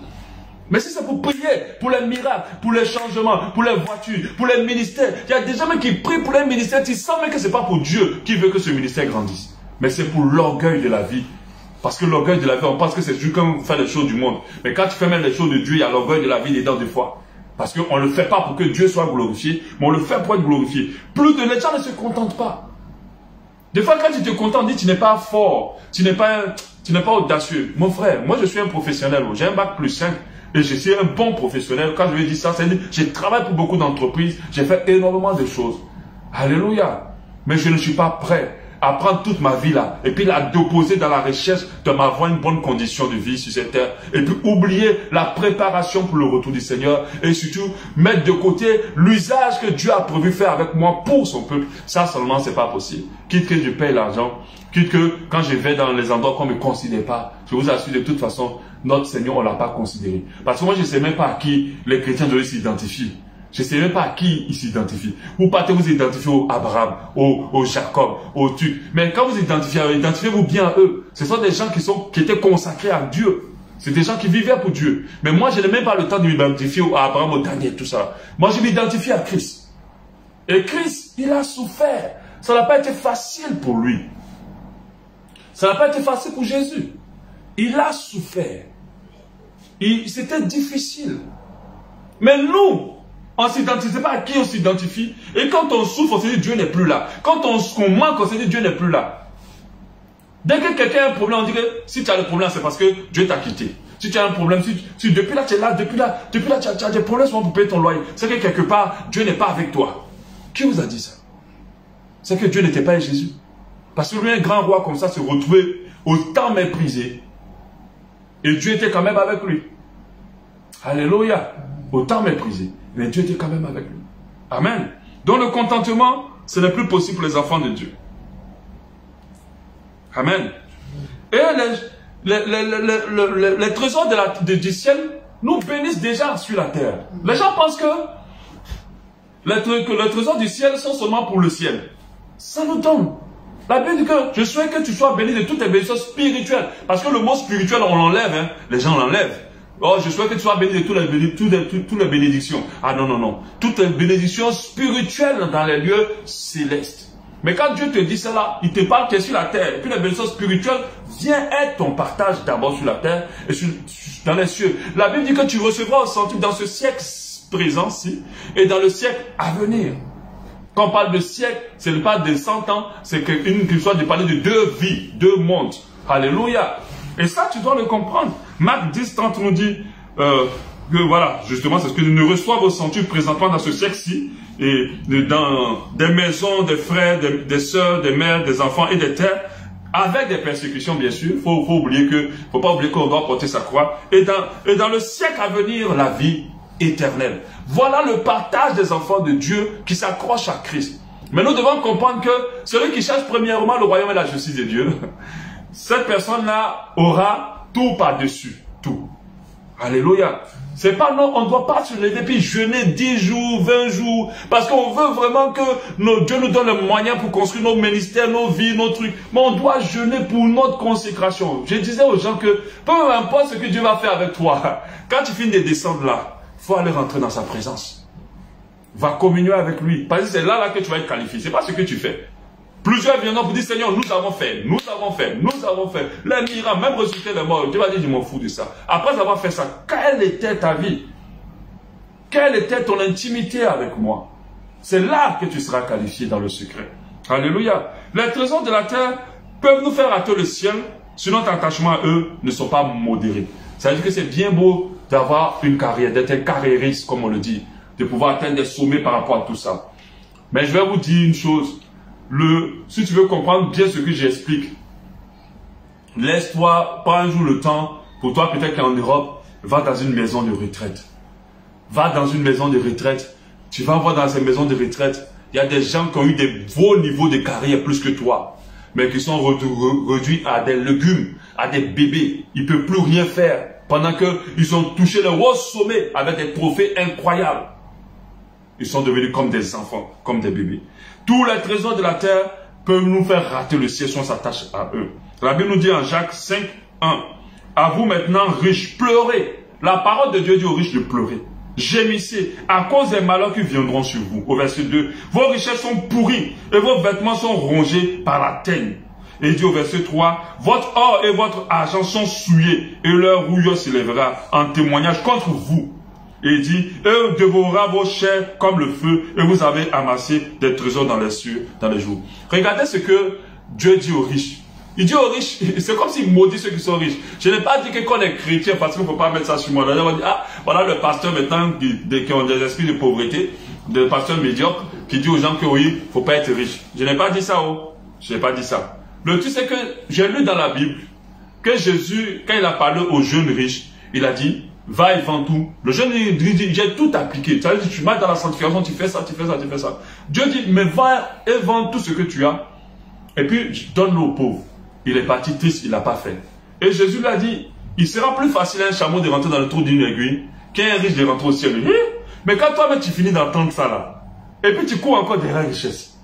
Mais si c'est pour prier, pour les miracles, pour les changements, pour les voitures, pour les ministères, il y a des gens qui prient pour les ministères, ils savent même que ce n'est pas pour Dieu qui veut que ce ministère grandisse. Mais c'est pour l'orgueil de la vie. Parce que l'orgueil de la vie, on pense que c'est juste comme faire les choses du monde. Mais quand tu fais même les choses de Dieu, il y a l'orgueil de la vie dedans des fois. Parce qu'on ne le fait pas pour que Dieu soit glorifié, mais on le fait pour être glorifié. Plus de les gens ne se contentent pas. Des fois, quand tu te contentes, tu dis tu n'es pas fort, tu n'es pas audacieux. Mon frère, moi je suis un professionnel, j'ai un bac plus 5. Et je suis un bon professionnel. Quand je lui dis ça, c'est-à-dire je travaille pour beaucoup d'entreprises. J'ai fait énormément de choses. Alléluia. Mais je ne suis pas prêt à prendre toute ma vie là. Et puis la déposer dans la recherche de m'avoir une bonne condition de vie sur cette terre. Et puis oublier la préparation pour le retour du Seigneur. Et surtout mettre de côté l'usage que Dieu a prévu faire avec moi pour son peuple. Ça seulement, c'est pas possible. Quitte que je paye l'argent. Quitte que quand je vais dans les endroits qu'on ne me considère pas. Je vous assure de toute façon, notre Seigneur, on ne l'a pas considéré. Parce que moi, je ne sais même pas à qui les chrétiens doivent s'identifier. Je ne sais même pas à qui ils s'identifient. Vous partez vous identifier au Abraham, au Jacob, au truc. Mais quand vous identifiez-vous bien à eux. Ce sont des gens qui étaient consacrés à Dieu. C'est des gens qui vivaient pour Dieu. Mais moi, je n'ai même pas le temps de m'identifier à Abraham, au Daniel, tout ça. Moi, je m'identifie à Christ. Et Christ, il a souffert. Ça n'a pas été facile pour lui. Ça n'a pas été facile pour Jésus. Il a souffert. C'était difficile. Mais nous, on ne s'identifie pas à qui on s'identifie. Et quand on souffre, on se dit Dieu n'est plus là. Quand on manque, on se dit Dieu n'est plus là. Dès que quelqu'un a un problème, on dit que si tu as le problème, c'est parce que Dieu t'a quitté. Si tu as un problème, si depuis là tu es là, depuis là tu as des problèmes pour payer ton loyer, c'est que quelque part, Dieu n'est pas avec toi. Qui vous a dit ça? C'est que Dieu n'était pas avec Jésus. Parce que lui, un grand roi comme ça, se retrouvait autant méprisé. Et Dieu était quand même avec lui. Alléluia. Autant méprisé. Mais Dieu était quand même avec lui. Amen. Donc le contentement, ce n'est plus possible pour les enfants de Dieu. Amen. Et les trésors du ciel nous bénissent déjà sur la terre. Les gens pensent que les trésors du ciel sont seulement pour le ciel. Ça nous donne. La Bible dit que je souhaite que tu sois béni de toutes les bénédictions spirituelles. Parce que le mot spirituel, on l'enlève. Hein. Les gens l'enlèvent. Oh, je souhaite que tu sois béni de toutes les bénédictions. Ah non, non, non. Toutes les bénédictions spirituelles dans les lieux célestes. Mais quand Dieu te dit cela, il te parle que sur la terre. Et puis les bénédictions spirituelles viennent être ton partage d'abord sur la terre et dans les cieux. La Bible dit que tu recevras au centuple dans ce siècle présent-ci et dans le siècle à venir. Quand on parle de siècle, ce n'est pas de 100 ans, c'est qu'il soit de parler de 2 vies, 2 mondes. Alléluia. Et ça, tu dois le comprendre. Marc 10, 30 nous dit que voilà, justement, c'est ce que nous reçoivent au centuple présentement dans ce siècle-ci, et dans des maisons, des frères, des sœurs, des mères, des enfants et des terres, avec des persécutions, bien sûr. Faut pas oublier qu'on doit porter sa croix. Et dans le siècle à venir, la vie éternelle. Voilà le partage des enfants de Dieu qui s'accrochent à Christ. Mais nous devons comprendre que celui qui cherche premièrement le royaume et la justice de Dieu, cette personne-là aura tout par-dessus, tout. Alléluia. C'est pas non, on ne doit pas se lever puis jeûner 10 jours, 20 jours, parce qu'on veut vraiment que Dieu nous donne le moyen pour construire nos ministères, nos vies, nos trucs. Mais on doit jeûner pour notre consécration. Je disais aux gens que peu importe ce que Dieu va faire avec toi, quand tu finis de descendre là, il faut aller rentrer dans sa présence. Va communier avec lui. Parce que c'est là que tu vas être qualifié. C'est pas ce que tu fais. Plusieurs viendront pour dire, Seigneur, nous avons fait. Les miracles, même ressusciter les morts. Dieu va dire, je m'en fous de ça. Après avoir fait ça, quelle était ta vie? Quelle était ton intimité avec moi? C'est là que tu seras qualifié dans le secret. Alléluia. Les trésors de la terre peuvent nous faire rater le ciel si notre attachement à eux ne sont pas modérés. Ça veut dire que c'est bien beau d'avoir une carrière, d'être un carriériste, comme on le dit, de pouvoir atteindre des sommets par rapport à tout ça. Mais je vais vous dire une chose. Si tu veux comprendre bien ce que j'explique, laisse-toi, prends un jour le temps, pour toi peut-être qu'en Europe, va dans une maison de retraite. Va dans une maison de retraite. Tu vas voir dans ces maisons de retraite, il y a des gens qui ont eu des beaux niveaux de carrière plus que toi, mais qui sont réduits à des légumes, à des bébés. Ils ne peuvent plus rien faire, pendant qu'ils ont touché le haut sommet avec des trophées incroyables. Ils sont devenus comme des enfants, comme des bébés. Tous les trésors de la terre peuvent nous faire rater le ciel si on s'attache à eux. La Bible nous dit en Jacques 5, 1, à vous maintenant riches, pleurez. La parole de Dieu dit aux riches de pleurer. Gémissez à cause des malheurs qui viendront sur vous. Au verset 2, vos richesses sont pourries et vos vêtements sont rongés par la teigne. Et il dit au verset 3, votre or et votre argent sont souillés et leur rouilleur s'élèvera en témoignage contre vous. Et il dit, et dévorera vos chairs comme le feu, et vous avez amassé des trésors dans les cieux, dans les jours. Regardez ce que Dieu dit aux riches. Il dit aux riches, c'est comme s'il maudit ceux qui sont riches. Je n'ai pas dit que quand on est chrétien, parce qu'il ne faut pas mettre ça sur moi. On va dire, ah, voilà le pasteur maintenant qui ont des esprits de pauvreté, le pasteur médiocre, qui dit aux gens que oui, il ne faut pas être riche. Je n'ai pas dit ça, oh. Je n'ai pas dit ça. Le truc, c'est que j'ai lu dans la Bible que Jésus, quand il a parlé aux jeunes riches, il a dit, va et vends tout. Le jeune dit, j'ai tout appliqué. Tu sais, tu vas dans la sanctification, tu fais ça, tu fais ça, tu fais ça. Dieu dit, mais va et vends tout ce que tu as. Et puis, donne-le aux pauvres. Il est parti triste, il n'a pas fait. Et Jésus lui a dit, il sera plus facile à un chameau de rentrer dans le trou d'une aiguille qu'un riche de rentrer au ciel. Mais quand toi-même tu finis d'entendre ça là, et puis tu cours encore derrière la richesse.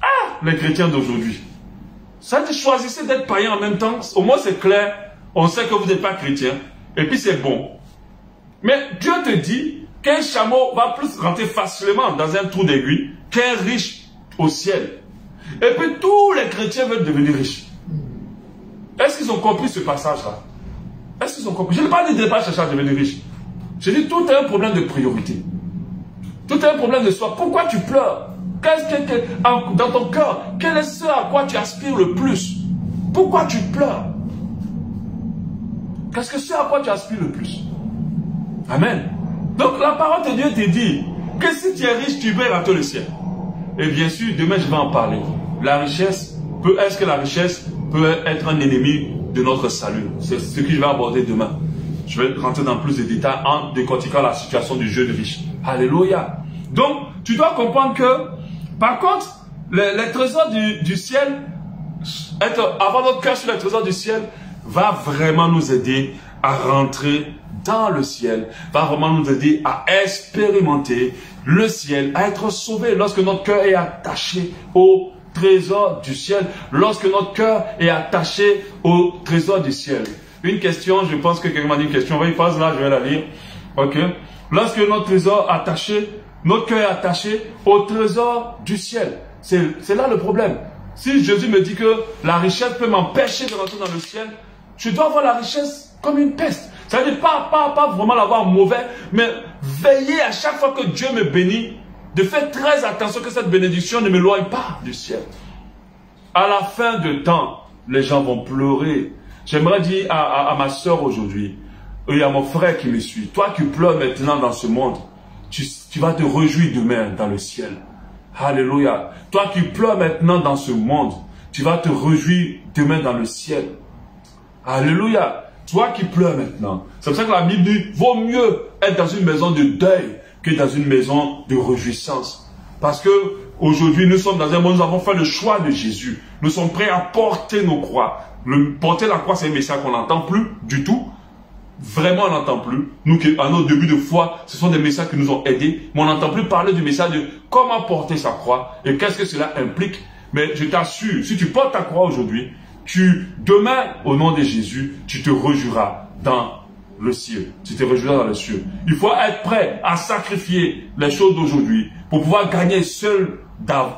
Ah, les chrétiens d'aujourd'hui. Ça dit, choisissez d'être païen en même temps. Au moins c'est clair, on sait que vous n'êtes pas chrétien. Et puis c'est bon. Mais Dieu te dit qu'un chameau va plus rentrer facilement dans un trou d'aiguille qu'un riche au ciel. Et puis tous les chrétiens veulent devenir riches. Est-ce qu'ils ont compris ce passage-là? Est-ce qu'ils ont compris? Je n'ai pas dit de ne pas chercher à devenir riche. J'ai dit tout est un problème de priorité. Tout est un problème de soi. Pourquoi tu pleures? Dans ton cœur, quel est ce à quoi tu aspires le plus? Pourquoi tu pleures? Qu'est-ce que c'est à quoi tu aspires le plus? Amen. Donc la parole de Dieu te dit que si tu es riche, tu peux rater le ciel. Et bien sûr, demain je vais en parler. La richesse, est-ce que la richesse peut être un ennemi de notre salut? C'est ce que je vais aborder demain. Je vais rentrer dans plus de détails en décortiquant la situation du jeune riche. Alléluia. Donc, tu dois comprendre que, par contre, les trésors du ciel, avoir notre cœur sur les trésors du ciel, va vraiment nous aider à rentrer dans le ciel, va vraiment nous aider à expérimenter le ciel, à être sauvé lorsque notre cœur est attaché au trésor du ciel, lorsque notre cœur est attaché au trésor du ciel. Une question, je pense que quelqu'un m'a dit une question, va y passe là, je vais la lire. Ok. Lorsque notre trésor attaché, notre cœur est attaché au trésor du ciel. C'est là le problème. Si Jésus me dit que la richesse peut m'empêcher de rentrer dans le ciel, je dois voir la richesse comme une peste. Ça veut dire pas vraiment l'avoir mauvais, mais veiller à chaque fois que Dieu me bénit, de faire très attention que cette bénédiction ne m'éloigne pas du ciel. À la fin de temps, les gens vont pleurer. J'aimerais dire à ma soeur aujourd'hui, et à mon frère qui me suit, toi qui pleures maintenant dans ce monde, tu vas te réjouir demain dans le ciel. Alléluia. Toi qui pleures maintenant dans ce monde, tu vas te réjouir demain dans le ciel. Alléluia. Toi qui pleures maintenant. C'est pour ça que la Bible dit, vaut mieux être dans une maison de deuil que dans une maison de réjouissance. Parce que aujourd'hui, nous sommes dans un monde où nous avons fait le choix de Jésus. Nous sommes prêts à porter nos croix. Porter la croix, c'est un message qu'on n'entend plus du tout. Vraiment, on n'entend plus. Nous, à nos débuts de foi, ce sont des messages qui nous ont aidés. Mais on n'entend plus parler du message de comment porter sa croix et qu'est-ce que cela implique. Mais je t'assure, si tu portes ta croix aujourd'hui, demain, au nom de Jésus, tu te réjouiras dans le ciel. Tu te réjouiras dans le ciel. Il faut être prêt à sacrifier les choses d'aujourd'hui pour pouvoir gagner seul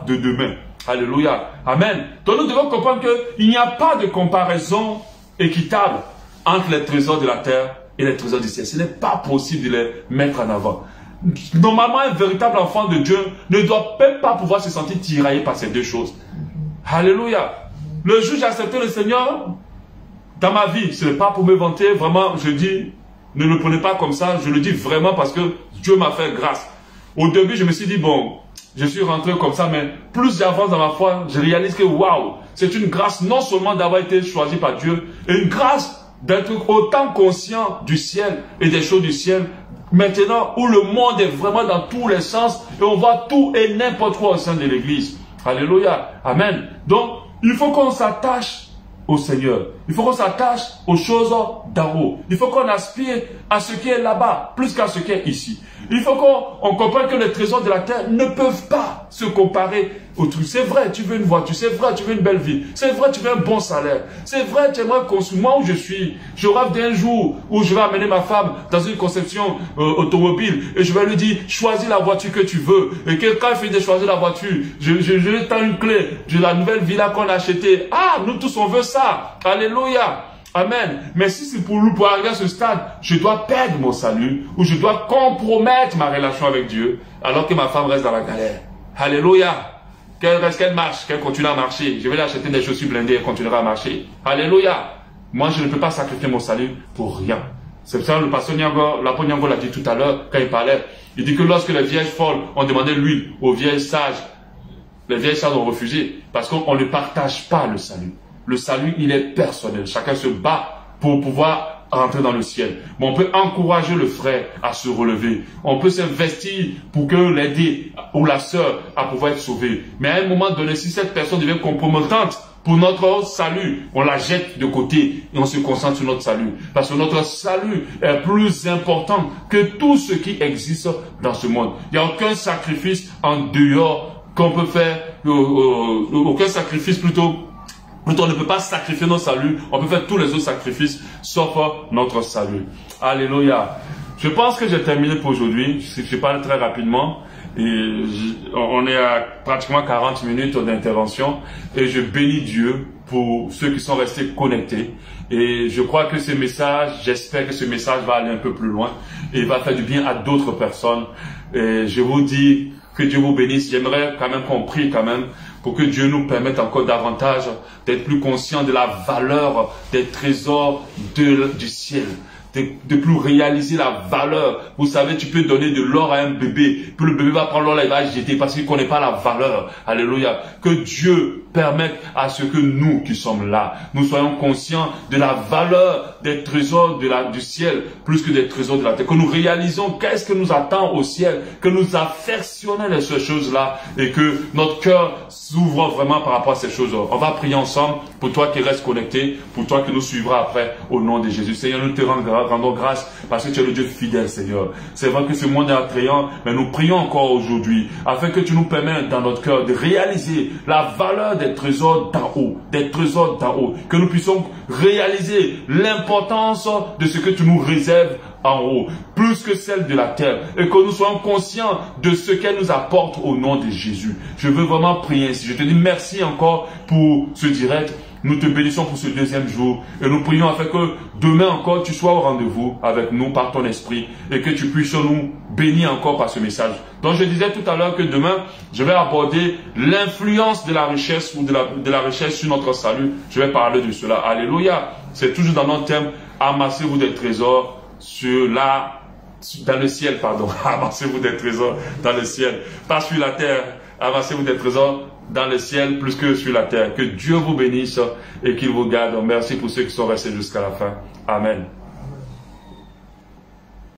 de demain. Alléluia. Amen. Donc nous devons comprendre qu'il n'y a pas de comparaison équitable entre les trésors de la terre et les trésors du ciel. Ce n'est pas possible de les mettre en avant. Normalement, un véritable enfant de Dieu ne doit même pas pouvoir se sentir tiraillé par ces deux choses. Alléluia. Le jour où j'ai accepté le Seigneur dans ma vie, ce n'est pas pour me vanter, vraiment, je dis, ne le prenez pas comme ça, je le dis vraiment parce que Dieu m'a fait grâce. Au début, je me suis dit, bon, je suis rentré comme ça, mais plus j'avance dans ma foi, je réalise que, waouh, c'est une grâce non seulement d'avoir été choisi par Dieu, et une grâce d'être autant conscient du ciel et des choses du ciel, maintenant où le monde est vraiment dans tous les sens, et on voit tout et n'importe quoi au sein de l'église. Alléluia. Amen. Donc, il faut qu'on s'attache au Seigneur. Il faut qu'on s'attache aux choses d'en haut. Il faut qu'on aspire à ce qui est là-bas, plus qu'à ce qui est ici. Il faut qu'on comprenne que les trésors de la terre ne peuvent pas se comparer au truc. C'est vrai, tu veux une voiture. C'est vrai, tu veux une belle vie. C'est vrai, tu veux un bon salaire. C'est vrai, tu aimerais construire. Moi où je suis, je rêve d'un jour où je vais amener ma femme dans une conception automobile et je vais lui dire, choisis la voiture que tu veux. Et que quand il finit de choisir la voiture, je lui tends une clé de la nouvelle villa qu'on a achetée. Ah, nous tous on veut ça. Alléluia. Amen. Mais si c'est pour arriver à ce stade, je dois perdre mon salut ou je dois compromettre ma relation avec Dieu alors que ma femme reste dans la galère. Alléluia. Qu'elle marche, qu'elle continue à marcher. Je vais lui acheter des chaussures blindées, elle continuera à marcher. Alléluia. Moi, je ne peux pas sacrifier mon salut pour rien. C'est ça le pasteur Nyango, l'apôtre Nyango l'a dit tout à l'heure quand il parlait. Il dit que lorsque les vierges folles ont demandé l'huile aux vieilles sages, les vieilles sages ont refusé parce qu'on ne partage pas le salut. Le salut, il est personnel. Chacun se bat pour pouvoir rentrer dans le ciel. Mais on peut encourager le frère à se relever. On peut s'investir pour que l'aider ou la sœur à pouvoir être sauvée. Mais à un moment donné, si cette personne devient compromettante pour notre salut, on la jette de côté et on se concentre sur notre salut. Parce que notre salut est plus important que tout ce qui existe dans ce monde. Il n'y a aucun sacrifice en dehors qu'on peut faire, aucun sacrifice plutôt on ne peut pas sacrifier notre salut, on peut faire tous les autres sacrifices, sauf notre salut. Alléluia. Je pense que j'ai terminé pour aujourd'hui. Je parle très rapidement. Et on est à pratiquement 40 minutes d'intervention. Et je bénis Dieu pour ceux qui sont restés connectés. Et je crois que ce message, j'espère que ce message va aller un peu plus loin. Et va faire du bien à d'autres personnes. Et je vous dis que Dieu vous bénisse. J'aimerais quand même qu'on prie quand même, pour que Dieu nous permette encore davantage d'être plus conscients de la valeur des trésors du ciel. De plus réaliser la valeur. Vous savez, tu peux donner de l'or à un bébé, puis le bébé va prendre l'or et il va jeter parce qu'il ne connaît pas la valeur. Alléluia. Que Dieu permette à ce que nous qui sommes là, nous soyons conscients de la valeur des trésors du ciel, plus que des trésors de la terre. Que nous réalisons qu'est-ce que nous attend au ciel, que nous affectionnons les ces choses-là et que notre cœur s'ouvre vraiment par rapport à ces choses-là. On va prier ensemble pour toi qui restes connecté, pour toi qui nous suivras après au nom de Jésus. Seigneur, nous te rendons grâce parce que tu es le Dieu fidèle, Seigneur. C'est vrai que ce monde est attrayant, mais nous prions encore aujourd'hui afin que tu nous permettes dans notre cœur de réaliser la valeur des trésors d'en haut, des trésors d'en haut, que nous puissions réaliser l'importance de ce que tu nous réserves en haut, plus que celle de la terre, et que nous soyons conscients de ce qu'elle nous apporte au nom de Jésus. Je veux vraiment prier ainsi. Je te dis merci encore pour ce direct. Nous te bénissons pour ce deuxième jour et nous prions afin que demain encore tu sois au rendez-vous avec nous par ton esprit et que tu puisses nous bénir encore par ce message. Donc je disais tout à l'heure que demain je vais aborder l'influence de la richesse ou de la richesse sur notre salut. Je vais parler de cela. Alléluia. C'est toujours dans notre thème. Amassez-vous des trésors dans le ciel, pardon. Amassez-vous des trésors dans le ciel. Pas sur la terre. Amassez-vous des trésors dans le ciel plus que sur la terre. Que Dieu vous bénisse et qu'il vous garde. Merci pour ceux qui sont restés jusqu'à la fin. Amen.